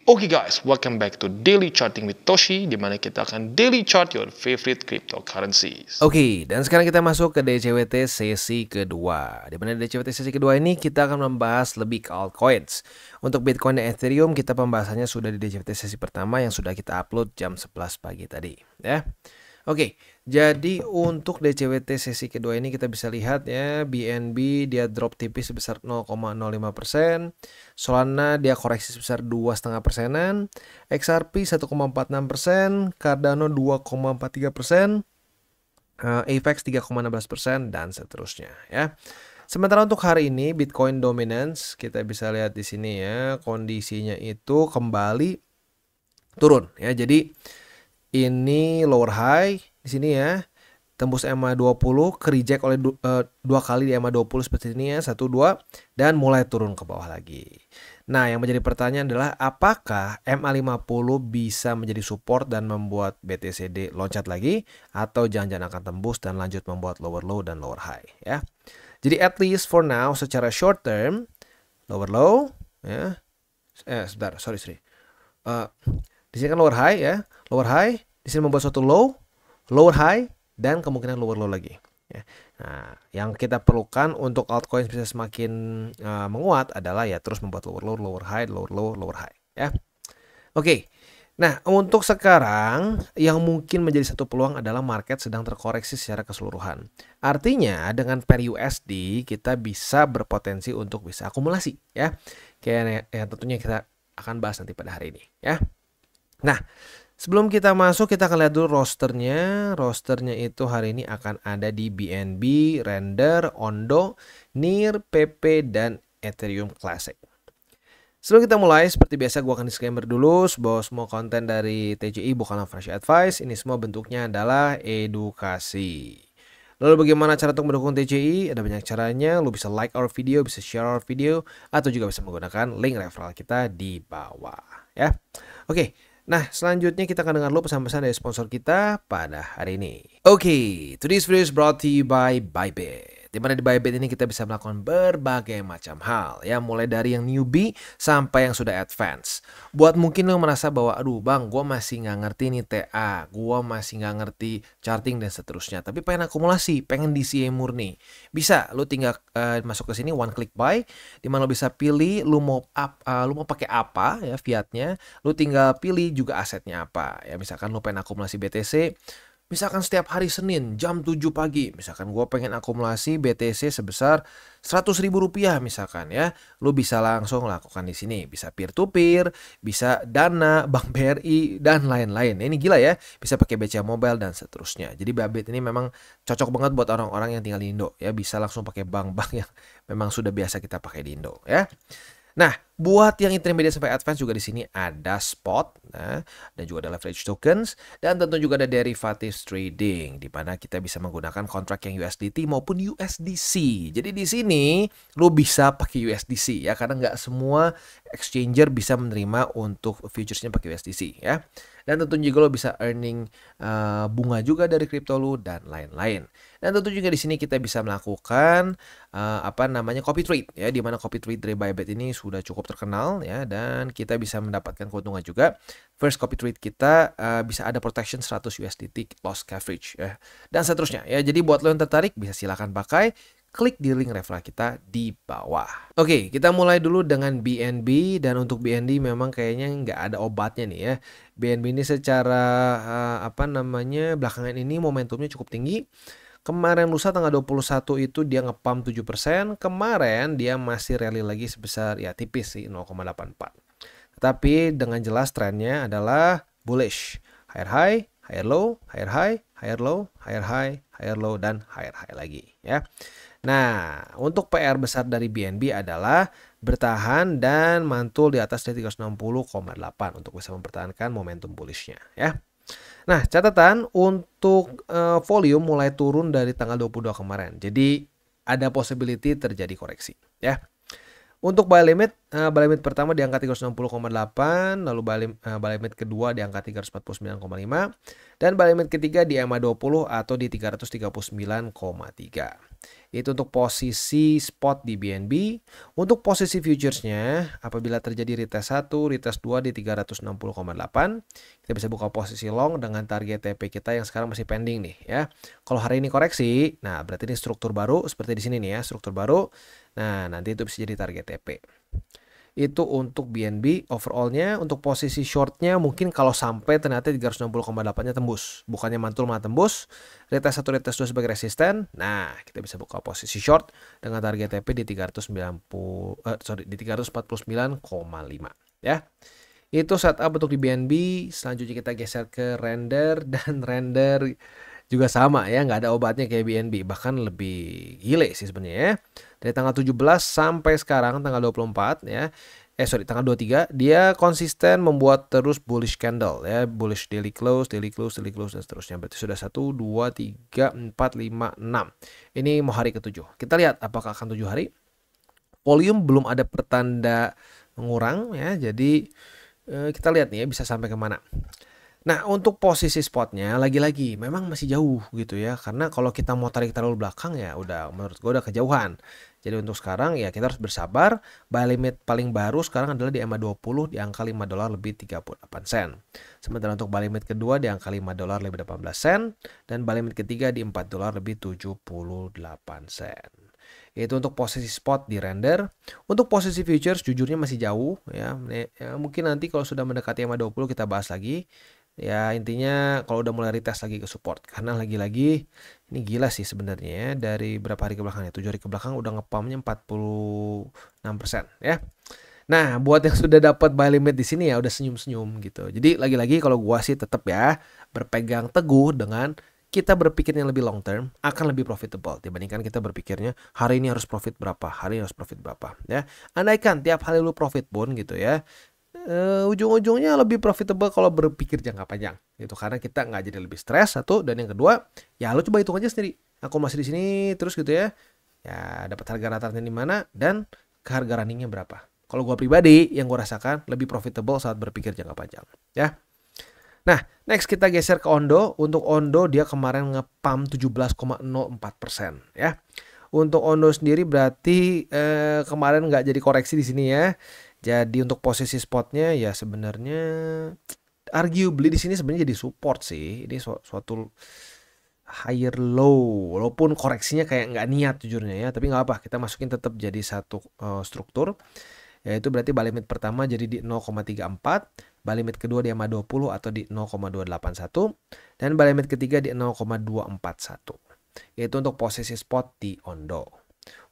Oke guys, welcome back to Daily Charting with Toshi, di mana kita akan daily chart your favorite cryptocurrencies. Oke, dan sekarang kita masuk ke DCWT sesi kedua. Di mana DCWT sesi kedua ini kita akan membahas lebih ke altcoins. Untuk Bitcoin dan Ethereum kita pembahasannya sudah di DCWT sesi pertama yang sudah kita upload jam 11 pagi tadi, ya. Oke, jadi untuk DCWT sesi kedua ini kita bisa lihat ya, BNB dia drop tipis sebesar 0,05%, Solana dia koreksi sebesar 2,5%, XRP 1,46%, Cardano 2,43%, AVAX 3,16% dan seterusnya ya. Sementara untuk hari ini Bitcoin dominance kita bisa lihat di sini ya, kondisinya itu kembali turun ya. Jadi ini lower high di sini ya, tembus EMA 20, ke reject oleh dua kali di EMA 20 seperti ini ya, 1 2 dan mulai turun ke bawah lagi. Nah, yang menjadi pertanyaan adalah apakah MA50 bisa menjadi support dan membuat BTCD loncat lagi, atau jangan-jangan akan tembus dan lanjut membuat lower low dan lower high ya. Jadi at least for now secara short term lower low ya. Sorry. Di sini kan lower high ya, lower high, di sini membuat suatu low, lower high, dan kemungkinan lower low lagi. Ya. Nah, yang kita perlukan untuk altcoins bisa semakin menguat adalah ya terus membuat lower low, lower high, lower low, lower high. Ya, oke. Nah, untuk sekarang yang mungkin menjadi satu peluang adalah market sedang terkoreksi secara keseluruhan. Artinya dengan pair USD kita bisa berpotensi untuk bisa akumulasi. Ya, kayak ya, tentunya kita akan bahas nanti pada hari ini. Ya. Nah, sebelum kita masuk kita akan lihat dulu rosternya. Rosternya itu hari ini akan ada di BNB, Render, Ondo, NIR, PP, dan Ethereum Classic. Sebelum kita mulai, seperti biasa gue akan disclaimer dulu bahwa semua konten dari TCI bukanlah financial advice. Ini semua bentuknya adalah edukasi. Lalu bagaimana cara untuk mendukung TCI? Ada banyak caranya. Lu bisa like our video, bisa share our video, atau juga bisa menggunakan link referral kita di bawah. Ya, oke. Nah, selanjutnya kita akan dengar dulu pesan-pesan dari sponsor kita pada hari ini. Oke, today's video is brought to you by Bybit. Dimana di Bybit ini kita bisa melakukan berbagai macam hal ya, mulai dari yang newbie sampai yang sudah advance. Buat mungkin lo merasa bahwa aduh bang, gue masih nggak ngerti nih TA, gue masih nggak ngerti charting dan seterusnya, tapi pengen akumulasi, pengen DCA murni, bisa lo tinggal masuk ke sini one click buy, dimana lo bisa pilih lo mau pakai apa ya fiatnya, lo tinggal pilih juga asetnya apa ya. Misalkan lo pengen akumulasi BTC, misalkan setiap hari Senin jam 7 pagi, misalkan gue pengen akumulasi BTC sebesar 100.000 rupiah misalkan ya, lu bisa langsung lakukan di sini. Bisa peer to peer, bisa Dana, Bank BRI dan lain-lain. Ini gila ya, bisa pakai BCA Mobile dan seterusnya. Jadi Bybit ini memang cocok banget buat orang-orang yang tinggal di Indo ya, bisa langsung pakai bank-bank yang memang sudah biasa kita pakai di Indo ya. Nah, buat yang intermediate sampai advance juga di sini ada spot, nah, dan juga ada leverage tokens, dan tentu juga ada derivatives trading, di mana kita bisa menggunakan kontrak yang USDT maupun USDC. Jadi di sini lo bisa pakai USDC ya, karena nggak semua exchanger bisa menerima untuk futuresnya pakai USDC ya. Dan tentu juga lo bisa earning bunga juga dari kripto lo dan lain-lain. Dan tentu juga di sini kita bisa melakukan copy trade ya, di mana copy trade dari Bybit ini sudah cukup terkenal ya, dan kita bisa mendapatkan keuntungan juga. First copy trade kita bisa ada protection 100 USDT loss coverage ya, dan seterusnya ya. Jadi buat lo yang tertarik bisa silakan pakai, klik di link referral kita di bawah. Oke, kita mulai dulu dengan BNB, dan untuk BNB memang kayaknya nggak ada obatnya nih ya. BNB ini secara belakangan ini momentumnya cukup tinggi. Kemarin lusa tanggal 21 itu dia ngepump 7%, kemarin dia masih rally lagi sebesar ya tipis sih 0,84. Tapi dengan jelas trennya adalah bullish. Higher high, higher low, higher high, higher low, higher high, higher low, dan higher high lagi ya. Nah, untuk PR besar dari BNB adalah bertahan dan mantul di atas 360,8 untuk bisa mempertahankan momentum bullishnya ya. Nah, catatan untuk volume mulai turun dari tanggal 22 kemarin. Jadi ada possibility terjadi koreksi ya. Untuk buy limit pertama di angka 360,8, lalu buy limit kedua di angka 349,5, dan buy limit ketiga di EMA 20 atau di 339,3. Itu untuk posisi spot di BNB. Untuk posisi futuresnya, apabila terjadi retest 1, retest 2 di 360,8, kita bisa buka posisi long dengan target TP kita yang sekarang masih pending nih ya. Kalau hari ini koreksi, nah berarti ini struktur baru seperti di sini nih ya, struktur baru. Nah, nanti itu bisa jadi target TP. Itu untuk BNB overallnya. Untuk posisi shortnya mungkin kalau sampai ternyata 360,8 nya tembus, bukannya mantul malah tembus, retest 1 retest 2 sebagai resisten, nah kita bisa buka posisi short dengan target TP di 349,5 ya. Itu setup untuk di BNB. Selanjutnya kita geser ke render, dan render juga sama ya, nggak ada obatnya kayak BNB, bahkan lebih gile sih sebenarnya ya. Dari tanggal 17 sampai sekarang tanggal 24 ya. Tanggal 23 dia konsisten membuat terus bullish candle ya, bullish daily close, daily close, daily close dan seterusnya. Berarti sudah 1 2 3 4 5 6. Ini mau hari ke-7. Kita lihat apakah akan 7 hari. Volume belum ada pertanda mengurang ya. Jadi kita lihat nih ya bisa sampai kemana. Nah, untuk posisi spotnya lagi-lagi memang masih jauh gitu ya. Karena kalau kita mau tarik terlalu belakang ya udah, menurut gue udah kejauhan. Jadi untuk sekarang ya kita harus bersabar. Buy limit paling baru sekarang adalah di EMA20 di angka $5 lebih 38 sen. Sementara untuk buy limit kedua di angka $5 lebih 18 sen. Dan buy limit ketiga di $4 lebih 78 sen. Itu untuk posisi spot di render. Untuk posisi futures jujurnya masih jauh ya. Mungkin nanti kalau sudah mendekati EMA20 kita bahas lagi. Ya intinya kalau udah mulai retest lagi ke support, karena lagi-lagi ini gila sih sebenarnya ya, dari berapa hari ke belakang ya, 7 hari ke belakang udah ngepumpnya 46% ya. Nah, buat yang sudah dapat buy limit di sini ya udah senyum-senyum gitu. Jadi lagi-lagi kalau gua sih tetap ya berpegang teguh dengan kita berpikirnya lebih long term akan lebih profitable dibandingkan kita berpikirnya hari ini harus profit berapa, hari ini harus profit berapa ya. Andaikan tiap hari lu profit pun gitu ya, ujung-ujungnya lebih profitable kalau berpikir jangka panjang gitu, karena kita nggak jadi lebih stres satu, dan yang kedua ya lu coba hitung aja sendiri akumulasi di sini terus gitu ya dapat harga rata-rata di mana dan ke harga runningnya berapa. Kalau gua pribadi yang gua rasakan lebih profitable saat berpikir jangka panjang ya. Nah, next kita geser ke Ondo. Untuk Ondo dia kemarin nge-pump 17,04% ya. Untuk Ondo sendiri berarti kemarin nggak jadi koreksi di sini ya. Jadi untuk posisi spotnya ya sebenarnya arguably di sini sebenarnya jadi support sih. Ini suatu higher low, walaupun koreksinya kayak nggak niat jujurnya ya, tapi nggak apa, kita masukin tetap jadi satu struktur. Yaitu berarti buy limit pertama jadi di 0,34, buy limit kedua di EMA20 atau di 0,281, dan buy limit ketiga di 0,241. Yaitu untuk posisi spot di Ondo.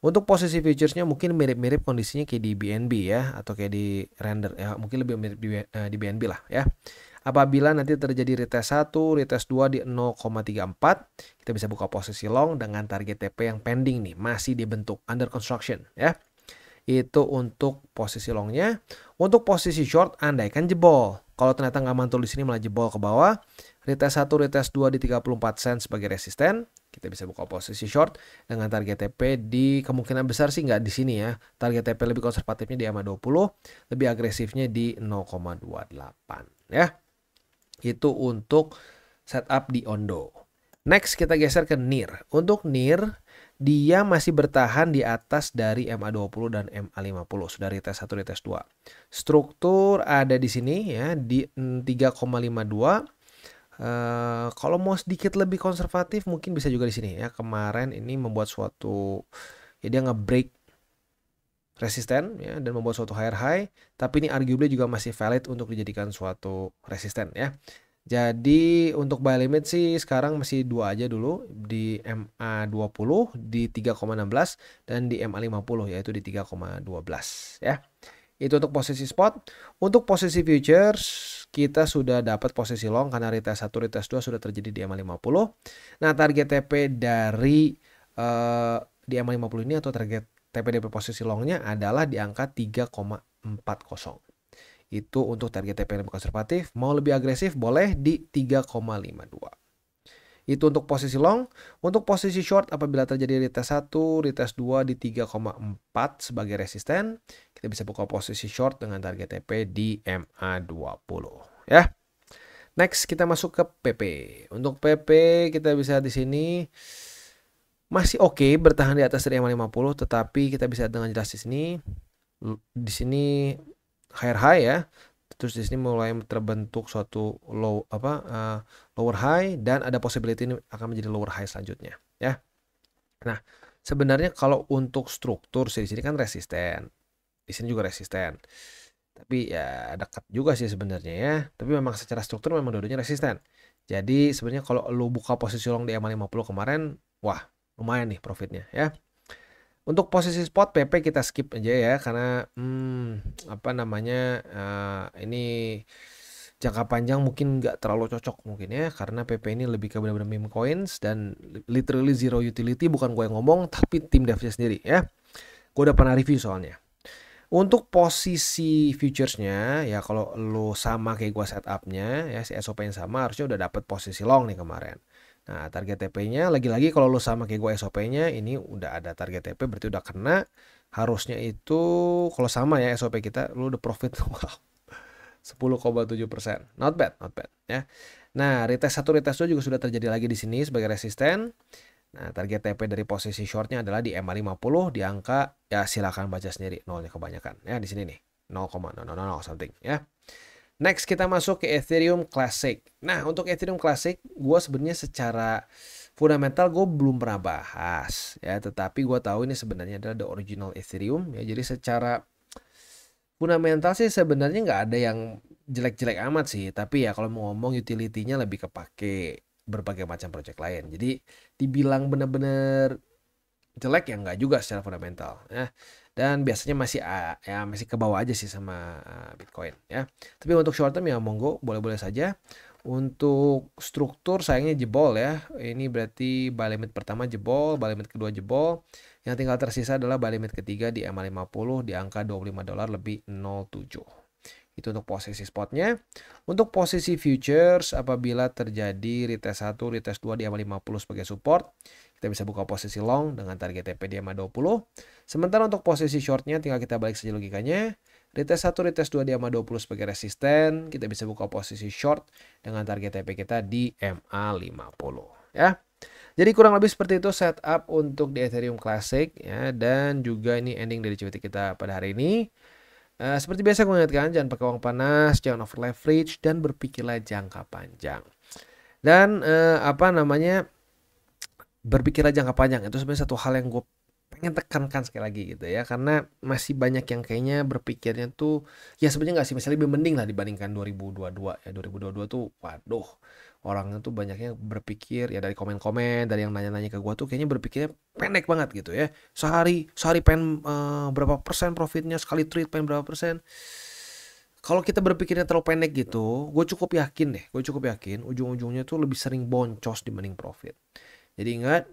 Untuk posisi futuresnya mungkin mirip-mirip kondisinya kayak di BNB ya, atau kayak di render ya, mungkin lebih mirip di BNB lah ya. Apabila nanti terjadi retest 1, retest 2 di 0,34, kita bisa buka posisi long dengan target TP yang pending nih, masih dibentuk under construction ya. Itu untuk posisi longnya. Untuk posisi short, andaikan jebol. Kalau ternyata nggak mantul di sini malah jebol ke bawah, retest 1, retest 2 di 34 sen sebagai resisten, kita bisa buka posisi short dengan target TP di kemungkinan besar sih nggak di sini ya. Target TP lebih konservatifnya di EMA20, lebih agresifnya di 0,28 ya. Itu untuk setup di Ondo. Next kita geser ke NIR. Untuk NIR dia masih bertahan di atas dari MA20 dan MA50. Sudah retest 1, retest 2. Struktur ada di sini ya di 3,52. Kalau mau sedikit lebih konservatif mungkin bisa juga di sini ya. Kemarin ini membuat suatu ya dia nge-break resisten ya dan membuat suatu higher high, tapi ini arguably juga masih valid untuk dijadikan suatu resisten ya. Jadi untuk buy limit sih sekarang masih 2 aja dulu, di MA20 di 3,16 dan di MA50 yaitu di 3,12 ya. Itu untuk posisi spot. Untuk posisi futures kita sudah dapat posisi long karena retest 1, retest 2 sudah terjadi di MA50. Nah, target TP dari di MA50 ini atau target TP posisi longnya adalah di angka 3,40. Itu untuk target TP yang lebih konservatif. Mau lebih agresif boleh di 3,52. Itu untuk posisi long. Untuk posisi short apabila terjadi retest 1, retest 2 di 3,4 sebagai resisten, kita bisa buka posisi short dengan target TP di MA20 ya. Next kita masuk ke PP. Untuk PP kita bisa di sini masih oke bertahan di atas dari EMA 50, tetapi kita bisa lihat dengan jelas di sini. Di sini higher high ya. Terus di sini mulai terbentuk suatu lower high, dan ada possibility ini akan menjadi lower high selanjutnya ya. Nah, sebenarnya kalau untuk struktur sih di sini kan resisten. Di sini juga resisten. Tapi ya dekat juga sih sebenarnya ya. Tapi memang secara struktur memang dua-duanya resisten. Jadi sebenarnya kalau lu buka posisi long di EMA 50 kemarin, wah, lumayan nih profitnya ya. Untuk posisi spot PP kita skip aja ya, karena ini jangka panjang mungkin nggak terlalu cocok mungkin ya, karena PP ini lebih ke benar-benar meme coins dan literally zero utility. Bukan gue yang ngomong, tapi tim devnya sendiri ya. Gue udah pernah review soalnya. Untuk posisi futuresnya ya, kalau lo sama kayak gue setupnya ya, si SOP yang sama, harusnya udah dapet posisi long nih kemarin. Nah, target TP-nya lagi-lagi kalau lo sama kayak gue SOP-nya, ini udah ada target TP, berarti udah kena. Harusnya itu kalau sama ya SOP kita, lo udah profit wow 10,7%. Not bad ya. Nah, retest 1 retest 2 juga sudah terjadi lagi di sini sebagai resisten. Nah, target TP dari posisi shortnya adalah di EMA 50 di angka, ya silakan baca sendiri, nolnya kebanyakan ya di sini nih, 0,000 something ya. Next kita masuk ke Ethereum Classic. Nah, untuk Ethereum Classic gue sebenarnya secara fundamental gue belum pernah bahas ya, tetapi gue tahu ini sebenarnya adalah the original Ethereum ya. Jadi secara fundamental sih sebenarnya nggak ada yang jelek-jelek amat sih, tapi ya kalau mau ngomong utility-nya lebih kepake berbagai macam project lain. Jadi dibilang bener-bener jelek ya nggak juga secara fundamental ya. Dan biasanya masih ke bawah aja sih sama Bitcoin ya. Tapi untuk short term ya monggo, boleh-boleh saja. Untuk struktur sayangnya jebol ya. Ini berarti buy limit pertama jebol, buy limit kedua jebol. Yang tinggal tersisa adalah buy limit ketiga di EMA 50 di angka $25 lebih 0,7. Itu untuk posisi spotnya. Untuk posisi futures, apabila terjadi retest 1, retest 2 di EMA 50 sebagai support, kita bisa buka posisi long dengan target TP di EMA 20. Sementara untuk posisi shortnya, tinggal kita balik saja logikanya. Retest 1, retest 2 di EMA 20 sebagai resisten, kita bisa buka posisi short dengan target TP kita di EMA 50 ya. Jadi kurang lebih seperti itu setup untuk di Ethereum Classic ya, dan juga ini ending dari CWT kita pada hari ini. Seperti biasa gue ingatkan, jangan pakai uang panas, jangan over leverage, dan berpikirlah jangka panjang. Dan berpikirlah jangka panjang itu sebenarnya satu hal yang gue pengen tekankan sekali lagi gitu ya, karena masih banyak yang kayaknya berpikirnya tuh ya sebenarnya nggak sih, misalnya lebih mending lah dibandingkan 2022 ya. 2022 tuh waduh, orangnya tuh banyaknya berpikir ya, dari komen-komen, dari yang nanya-nanya ke gue tuh kayaknya berpikirnya pendek banget gitu ya. Sehari pengen berapa persen profitnya, sekali trade pengen berapa persen. Kalau kita berpikirnya terlalu pendek gitu, gue cukup yakin ujung-ujungnya tuh lebih sering boncos dibanding profit. Jadi ingat,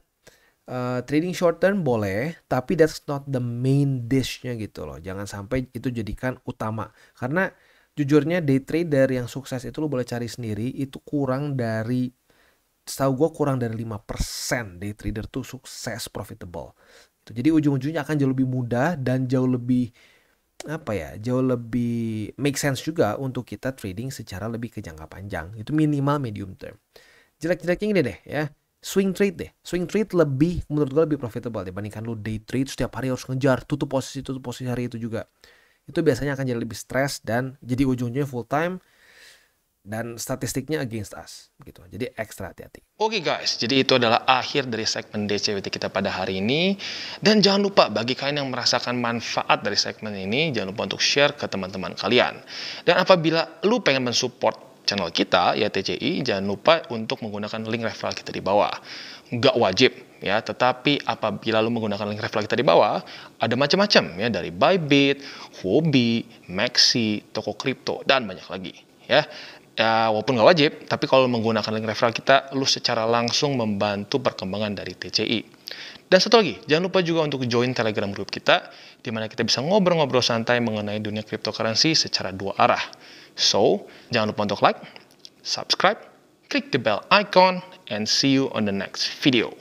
trading short term boleh, tapi that's not the main dish-nya gitu loh. Jangan sampai itu jadikan utama. Karena jujurnya day trader yang sukses itu lo boleh cari sendiri, itu setahu gue kurang dari 5% day trader tuh sukses profitable. Jadi ujung-ujungnya akan jauh lebih mudah dan jauh lebih make sense juga untuk kita trading secara lebih ke jangka panjang. Itu minimal medium term. Jelek-jeleknya gini deh ya. Swing trade menurut gue lebih profitable dibandingkan lu day trade setiap hari harus ngejar tutup posisi hari itu juga. Itu biasanya akan jadi lebih stres dan jadi ujungnya full time dan statistiknya against us gitu. Jadi ekstra hati-hati. Oke guys, jadi itu adalah akhir dari segmen DCWT kita pada hari ini. Dan jangan lupa bagi kalian yang merasakan manfaat dari segmen ini, jangan lupa untuk share ke teman-teman kalian. Dan apabila lu pengen mensupport channel kita ya TCI, jangan lupa untuk menggunakan link referral kita di bawah. Nggak wajib ya, tetapi apabila lu menggunakan link referral kita di bawah, ada macam-macam ya, dari Bybit, Huobi, Maxi, toko kripto, dan banyak lagi ya. Ya, walaupun nggak wajib, tapi kalau menggunakan link referral kita, lu secara langsung membantu perkembangan dari TCI. Dan satu lagi, jangan lupa juga untuk join Telegram group kita, di mana kita bisa ngobrol-ngobrol santai mengenai dunia cryptocurrency secara dua arah. So, jangan lupa untuk like, subscribe, click the bell icon, and see you on the next video.